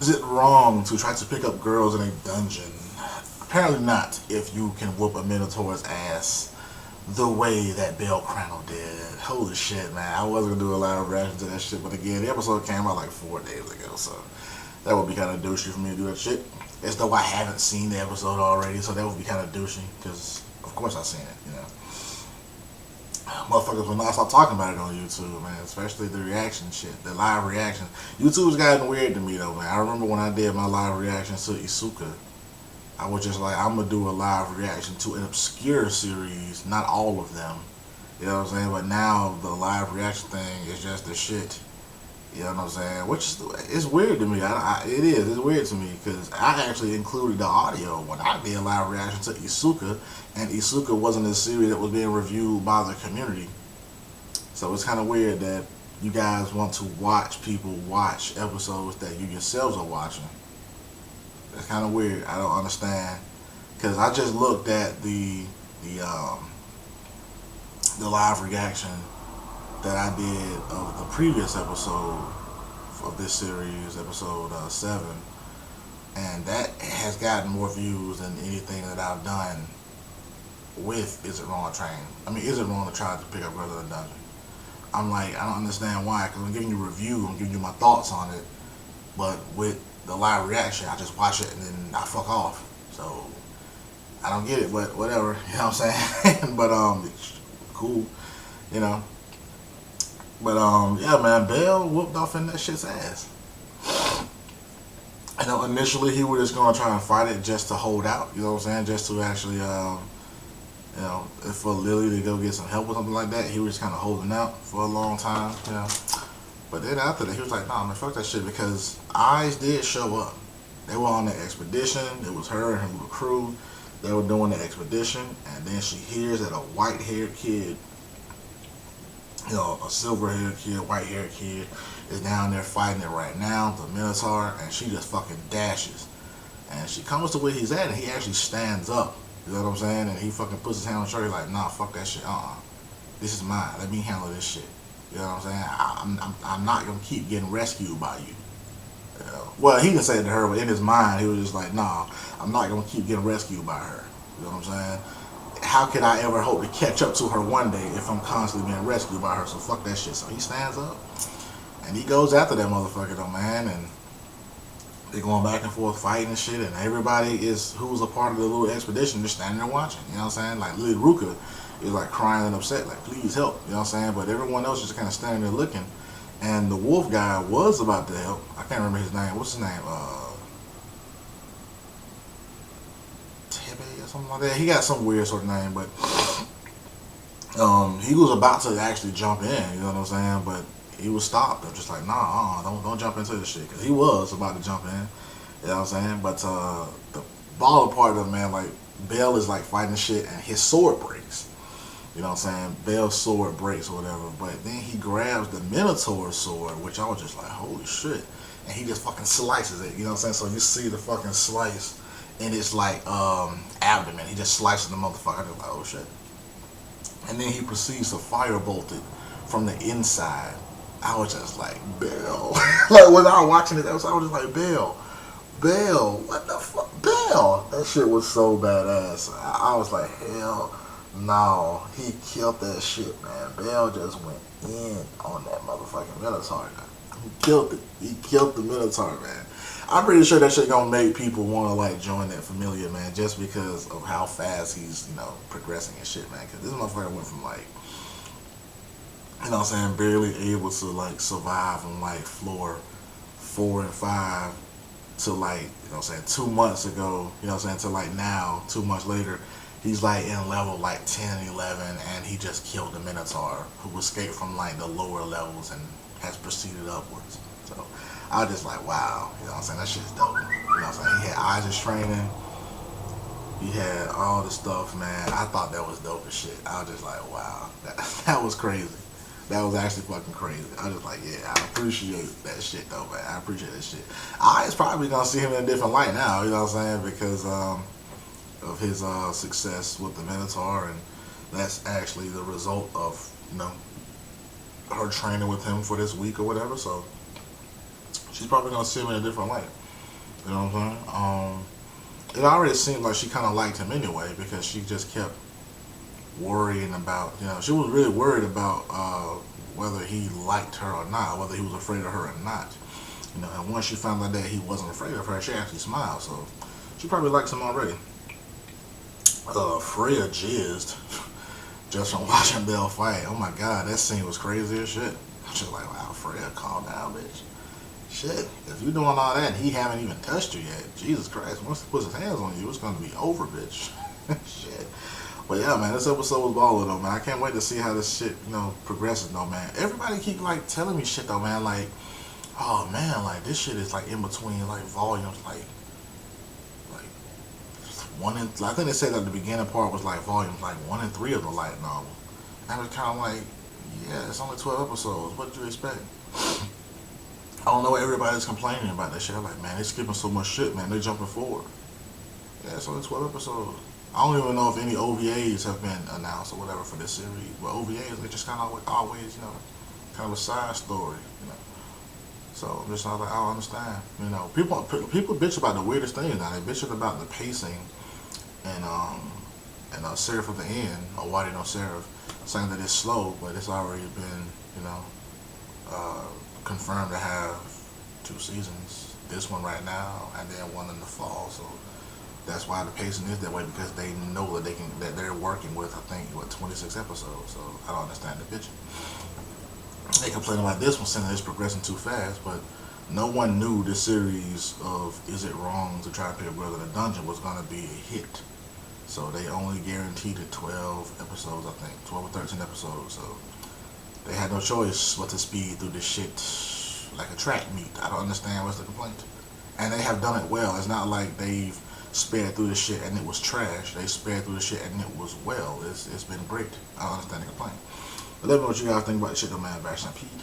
Is it wrong to try to pick up girls in a dungeon? Apparently not, if you can whoop a Minotaur's ass the way that Bell Crannel did. Holy shit, man. I was gonna do a live reaction to that shit, but again, the episode came out like 4 days ago, so that would be kind of douchey for me to do that shit. As though I haven't seen the episode already, so that would be kind of douchey, because of course I've seen it, you know. Motherfuckers will not stop talking about it on YouTube, man. Especially the reaction shit, the live reaction. YouTube's gotten weird to me though, man. I remember when I did my live reaction to Isuka, I was just like, I'm gonna do a live reaction to an obscure series, not all of them. You know what I'm saying? But now the live reaction thing is just the shit. You know what I'm saying? Which is it's weird to me. It is. It's weird to me because I actually included the audio when I did a live reaction to Isuka, and Isuka wasn't a series that was being reviewed by the community. So it's kind of weird that you guys want to watch people watch episodes that you yourselves are watching. It's kind of weird. I don't understand because I just looked at the um, the live reaction that I did of the previous episode of this series, episode 7, and that has gotten more views than anything that I've done with Is It Wrong to Train? I mean, Is It Wrong to try to pick up Brother in the Dungeon? I'm like, I don't understand why, because I'm giving you a review, I'm giving you my thoughts on it, but with the live reaction, I just watch it and then I fuck off. So, I don't get it, but whatever, you know what I'm saying? But, it's cool, you know. But yeah, man, Bell whooped off in that shit's ass. You know, initially he was just gonna try and fight it just to hold out. You know what I'm saying? Just to actually, you know, for Lily to go get some help or something like that. He was just kind of holding out for a long time. You know, but then after that, he was like, "Nah, man, fuck that shit," because Eyes did show up. They were on the expedition. It was her and her little crew. They were doing the expedition, and then she hears that a white-haired kid, you know, a silver-haired kid, white-haired kid, is down there fighting it right now, the Minotaur, and she just fucking dashes. And she comes to where he's at, and he actually stands up. You know what I'm saying? And he fucking puts his hand on the shoulder, like, nah, fuck that shit. This is mine. Let me handle this shit. You know what I'm saying? I'm not gonna keep getting rescued by you. You know? Well, he didn't say it to her, but in his mind, he was just like, nah, I'm not gonna keep getting rescued by her. You know what I'm saying? How could I ever hope to catch up to her one day if I'm constantly being rescued by her? So fuck that shit. So he stands up and he goes after that motherfucker though, man. And they're going back and forth fighting and shit. And everybody is who's a part of the little expedition just standing there watching. You know what I'm saying? Like Lily Ruka is like crying and upset, like please help. You know what I'm saying? But everyone else is just kind of standing there looking. And the wolf guy was about to help. I can't remember his name. What's his name? Tebe or something like that. He got some weird sort of name, but he was about to actually jump in. You know what I'm saying? But he was stopped. I'm just like, nah, don't jump into this shit, because he was about to jump in. You know what I'm saying? But the baller part of it, man, like Bell is like fighting shit, and his sword breaks. You know what I'm saying? Bell's sword breaks or whatever. But then he grabs the Minotaur sword, which I was just like, holy shit. And he just fucking slices it. You know what I'm saying? So you see the fucking slice in his like abdomen. He just slices the motherfucker. I was like, oh shit. And then he proceeds to firebolt it from the inside. I was just like, Bell. Like when I was watching this episode, I was just like, Bell, what the fuck? Bell. That shit was so badass. I was like, hell no. He killed that shit, man. Bell just went in on that motherfucking Minotaur. He killed it. He killed the Minotaur, man. I'm pretty sure that shit gonna make people want to like join that familiar, man, just because of how fast he's, you know, progressing and shit, man. Because this motherfucker went from like, you know what I'm saying, barely able to like survive on like floor 4 and 5 to like, you know what I'm saying, 2 months ago, you know what I'm saying, to like now, 2 months later, he's like in level like 10 and 11, and he just killed the Minotaur, who escaped from like the lower levels and has proceeded upwards. So I was just like, wow, you know what I'm saying, that shit's dope. You know what I'm saying, he had Isaac's training, he had all the stuff, man. I thought that was dope as shit. I was just like, wow, that was crazy. That was actually fucking crazy. I was just like, yeah, I appreciate that shit though, man. I appreciate that shit. I is probably gonna see him in a different light now, you know what I'm saying, because of his success with the Minotaur, and that's actually the result of, you know, her training with him for this week or whatever. So she's probably gonna see him in a different light. You know what I'm saying? It already seemed like she kind of liked him anyway because she just kept worrying about, she was really worried about whether he liked her or not, whether he was afraid of her or not. And once she found out that he wasn't afraid of her, she actually smiled. So she probably likes him already. Freya jizzed just from watching Belle fight. Oh my god, that scene was crazy as shit. She's like, wow, Freya, calm down, bitch. Shit, if you doing all that and he haven't even touched you yet, Jesus Christ, once he puts his hands on you, it's gonna be over, bitch. Shit. But yeah, man, this episode was baller though, man. I can't wait to see how this shit, progresses though, man. Everybody keep like telling me shit though, man. Like, oh man, like this shit is like in between like volumes, like one and I think they said that the beginning part was like volumes like 1 and 3 of the light novel. And I was kind of like, yeah, it's only 12 episodes. What did you expect? I don't know what everybody's complaining about that shit. I'm like, man, they skipping so much shit, man. They jumping forward. Yeah, it's only 12 episodes. I don't even know if any OVAs have been announced or whatever for this series. But OVAs, they just kind of always, kind of a side story. So I'm just not like, I don't understand. People bitch about the weirdest things now. They bitching about the pacing and Seraph of the End, or Why They Know Seraph, saying that it's slow, but it's already been, confirmed to have 2 seasons. This one right now, and then one in the fall. So that's why the pacing is that way, because they know that they're working with, I think, 26 episodes. So I don't understand the bitching. They complain about this one, saying that it's progressing too fast, but no one knew this series of Is It Wrong to Try to Pay a Brother in a Dungeon was going to be a hit. So they only guaranteed it 12 episodes, I think. 12 or 13 episodes. So they had no choice but to speed through this shit like a track meet. I don't understand what's the complaint. And they have done it well. It's not like they've sped through the shit and it was trash. They sped through the shit and it was well. It's been great. I don't understand the complaint. But let me know what you guys think about the shit, though, man. Bash and Pete.